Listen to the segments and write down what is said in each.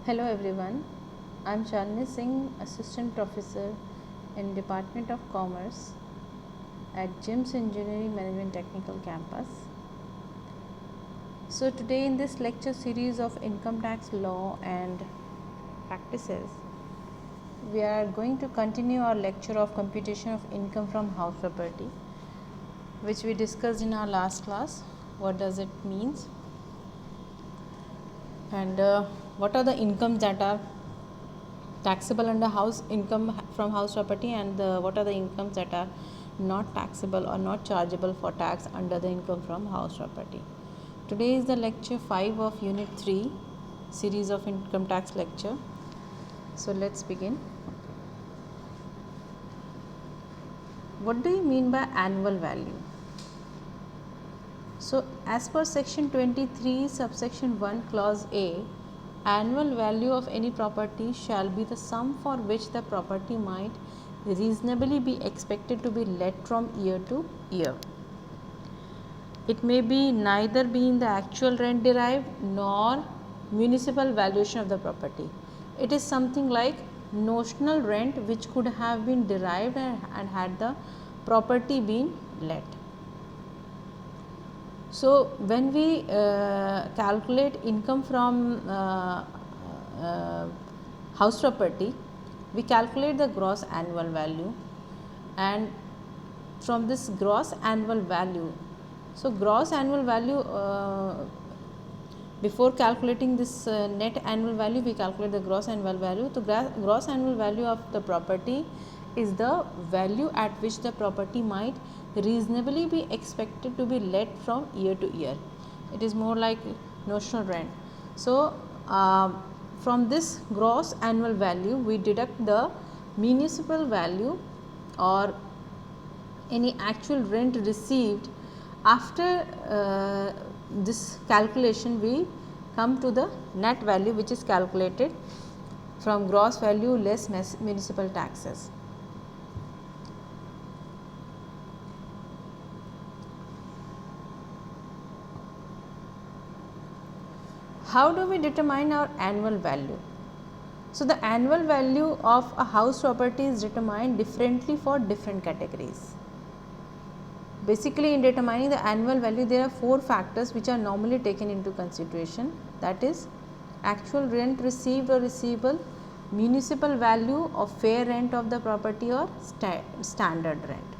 Hello everyone, I am Shalini Singh, Assistant Professor in Department of Commerce at GIMS Engineering Management Technical Campus. So today in this lecture series of income tax law and practices, we are going to continue our lecture of computation of income from house property, which we discussed in our last class. What does it means? And what are the incomes that are taxable under house income from house property, and what are the incomes that are not taxable or not chargeable for tax under the income from house property. Today is the lecture 5 of unit 3 series of income tax lecture. So let's begin. What do you mean by annual value? So as per section 23 subsection 1 clause A, annual value of any property shall be the sum for which the property might reasonably be expected to be let from year to year. It may be neither be in the actual rent derived nor municipal valuation of the property. It is something like notional rent which could have been derived and had the property been let. So when we calculate income from house property, we calculate the gross annual value, and from this gross annual value, so gross annual value, before calculating this net annual value, we calculate the gross annual value. So gross annual value of the property is the value at which the property might reasonably be expected to be let from year to year. It is more like notional rent. So from this gross annual value, we deduct the municipal value or any actual rent received. After this calculation, we come to the net value, which is calculated from gross value less municipal taxes. How do we determine our annual value? So the annual value of a house property is determined differently for different categories. Basically, in determining the annual value, there are 4 factors which are normally taken into consideration, that is actual rent received or receivable, municipal value of fair rent of the property, or standard rent.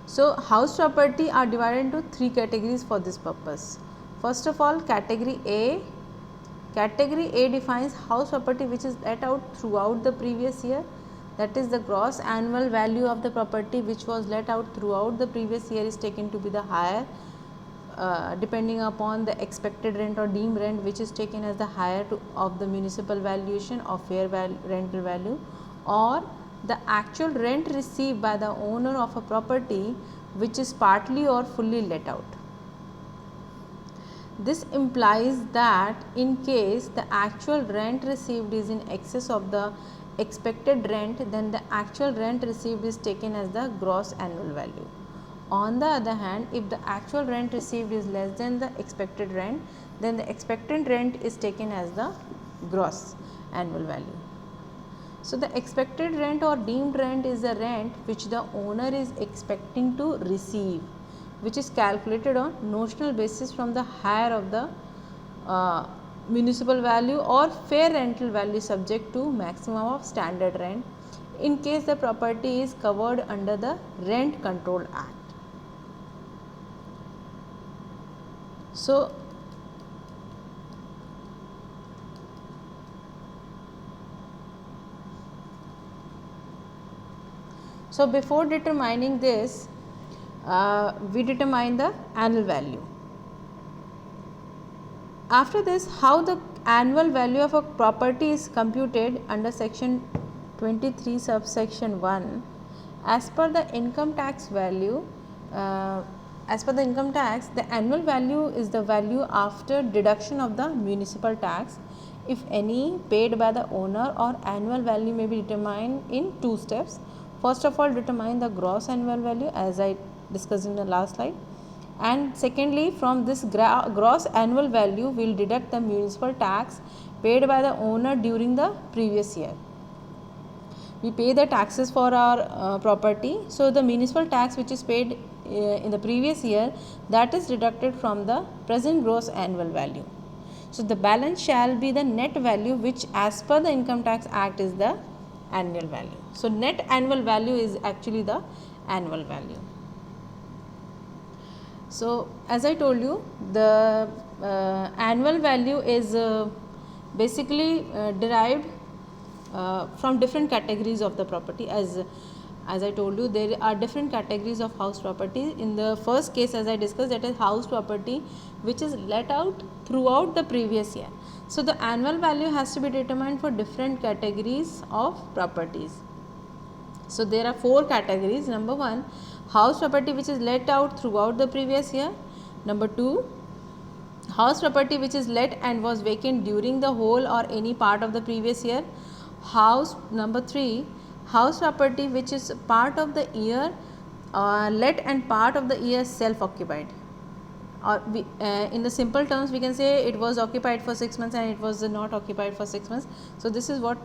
So house property are divided into 3 categories for this purpose. First of all, category A. Category A defines house property which is let out throughout the previous year, that is the gross annual value of the property which was let out throughout the previous year is taken to be the higher, depending upon the expected rent or deemed rent, which is taken as the higher of the municipal valuation of fair rental value, or the actual rent received by the owner of a property which is partly or fully let out. This implies that in case the actual rent received is in excess of the expected rent, then the actual rent received is taken as the gross annual value. On the other hand, if the actual rent received is less than the expected rent, then the expected rent is taken as the gross annual value. So the expected rent or deemed rent is the rent which the owner is expecting to receive, which is calculated on notional basis from the higher of the municipal value or fair rental value subject to maximum of standard rent, in case the property is covered under the Rent Control Act. So before determining this, we determine the annual value. After this, how the annual value of a property is computed under section 23 subsection 1. As per the income tax value, as per the income tax, the annual value is the value after deduction of the municipal tax, if any, paid by the owner, or annual value may be determined in 2 steps. First of all, determine the gross annual value, as I discussed in the last slide, and secondly, from this gross annual value we will deduct the municipal tax paid by the owner during the previous year. We pay the taxes for our property. So the municipal tax which is paid in the previous year, that is deducted from the present gross annual value. So the balance shall be the net value, which as per the Income Tax Act is the annual value. So net annual value is actually the annual value. So as I told you, the annual value is basically derived from different categories of the property. As I told you, there are different categories of house property. In the first case, as I discussed, that is house property which is let out throughout the previous year. So the annual value has to be determined for different categories of properties. So there are 4 categories. Number 1, house property which is let out throughout the previous year. Number 2, house property which is let and was vacant during the whole or any part of the previous year. Number 3, house property which is part of the year let and part of the year self occupied, or in the simple terms we can say it was occupied for 6 months and it was not occupied for 6 months. So this is what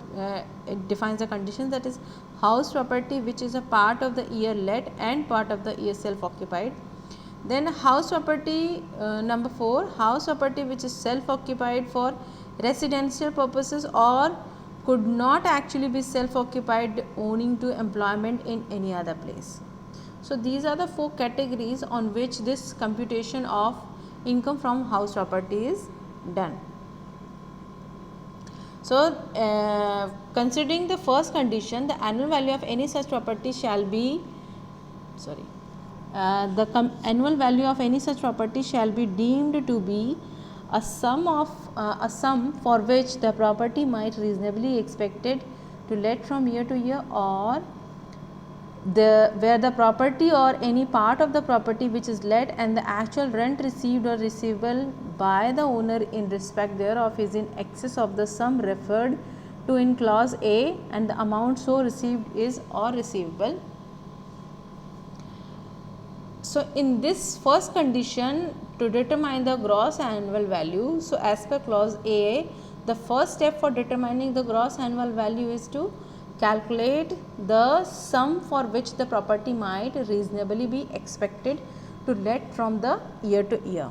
it defines the condition, that is house property which is a part of the year let and part of the year self occupied. Then house property number 4, house property which is self occupied for residential purposes or could not actually be self occupied owing to employment in any other place. So these are the 4 categories on which this computation of income from house property is done. So considering the first condition, the annual value of any such property shall be annual value of any such property shall be deemed to be a sum for which the property might reasonably expected to let from year to year, or where the property or any part of the property which is let and the actual rent received or receivable by the owner in respect thereof is in excess of the sum referred to in clause A, and the amount so received is or receivable. So in this first condition, to determine the gross annual value, so as per clause A, the first step for determining the gross annual value is to calculate the sum for which the property might reasonably be expected to let from the year to year.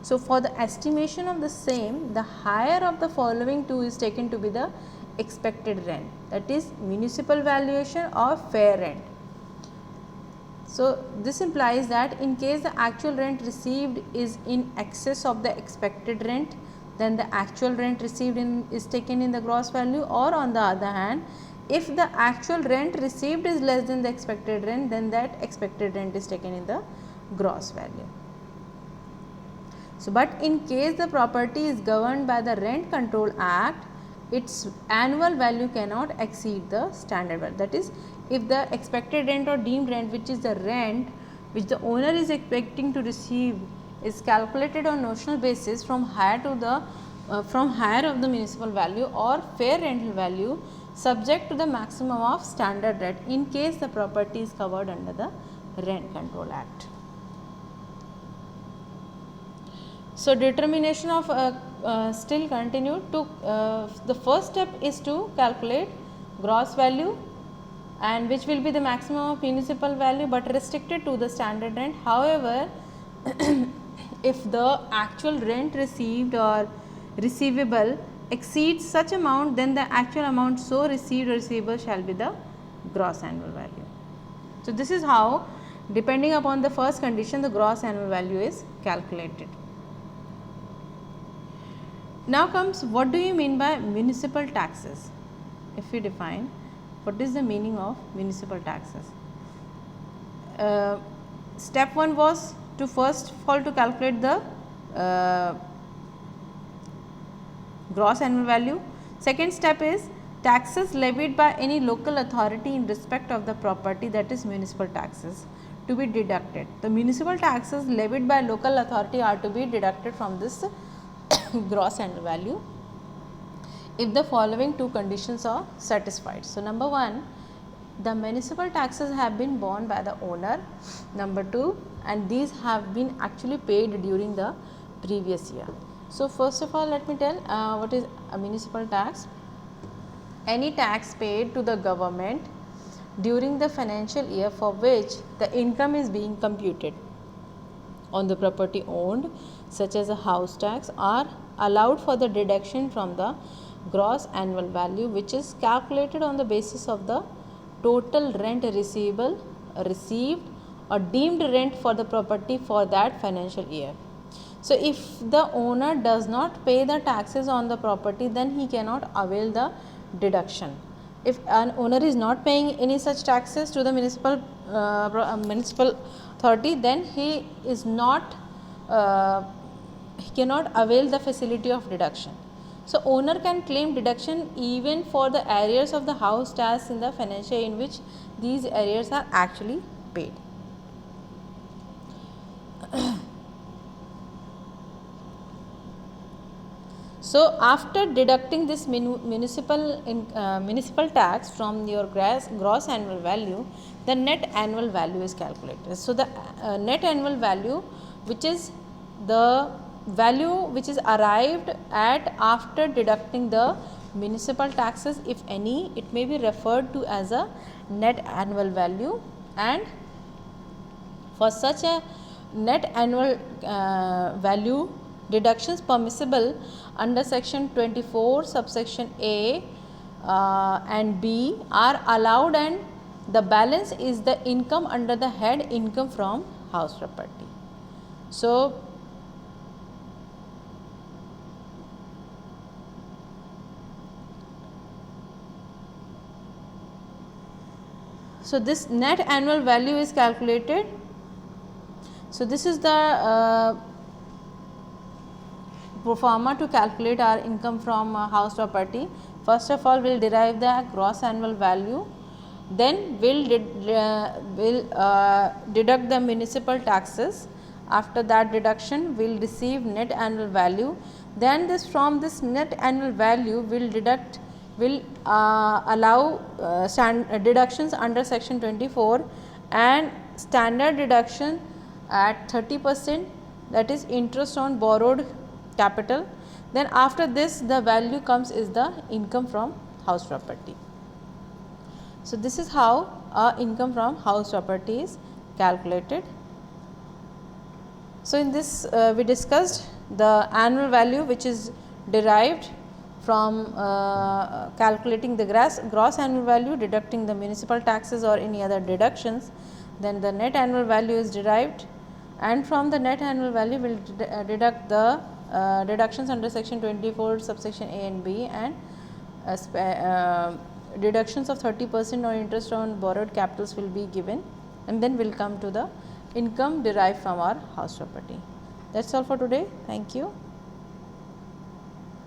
So for the estimation of the same, the higher of the following two is taken to be the expected rent, that is municipal valuation or fair rent. So this implies that in case the actual rent received is in excess of the expected rent, then the actual rent received is taken in the gross value, or on the other hand, if the actual rent received is less than the expected rent, then that expected rent is taken in the gross value. So but in case the property is governed by the Rent Control Act, its annual value cannot exceed the standard value. That is, if the expected rent or deemed rent, which is the rent which the owner is expecting to receive, is calculated on notional basis from higher of the municipal value or fair rental value, subject to the maximum of standard rent in case the property is covered under the Rent Control Act. So determination of still continued to the first step is to calculate gross value, and which will be the maximum of municipal value but restricted to the standard rent. However, if the actual rent received or receivable exceeds such amount, then the actual amount so received or receivable shall be the gross annual value. So this is how, depending upon the first condition, the gross annual value is calculated. Now comes, what do you mean by municipal taxes? If we define, what is the meaning of municipal taxes? Step 1 was to first of all to calculate the gross annual value. Second step is taxes levied by any local authority in respect of the property, that is municipal taxes, to be deducted. The municipal taxes levied by local authority are to be deducted from this gross annual value if the following two conditions are satisfied. So number 1, the municipal taxes have been borne by the owner. Number 2, and these have been actually paid during the previous year. So, first of all let me tell what is a municipal tax. Any tax paid to the government during the financial year for which the income is being computed on the property owned, such as a house tax, are allowed for the deduction from the gross annual value, which is calculated on the basis of the total rent received or deemed rent for the property for that financial year. So, if the owner does not pay the taxes on the property, then he cannot avail the deduction. If an owner is not paying any such taxes to the municipal authority, then he is not he cannot avail the facility of deduction. So, owner can claim deduction even for the arrears of the house tax in the financial year in which these arrears are actually paid. So, after deducting this municipal tax from your gross annual value, the net annual value is calculated. So, the net annual value, which is the value which is arrived at after deducting the municipal taxes, if any, it may be referred to as a net annual value, and for such a net annual value, deductions permissible under section 24 subsection A and B are allowed, and the balance is the income under the head income from house property. So, this net annual value is calculated. So, this is the pro forma to calculate our income from house property. First of all, we will derive the gross annual value, then we will deduct the municipal taxes. After that deduction, we will receive net annual value. Then from this net annual value, will allow deductions under section 24 and standard deduction at 30%, that is interest on borrowed capital. Then after this, the value comes is the income from house property. So, this is how income from house property is calculated. So, in this we discussed the annual value which is derived from calculating the gross annual value, deducting the municipal taxes or any other deductions. Then the net annual value is derived, and from the net annual value we will deduct the deductions under section 24 subsection A and B, and deductions of 30% or interest on borrowed capitals will be given, and then we will come to the income derived from our house property. That is all for today. Thank you.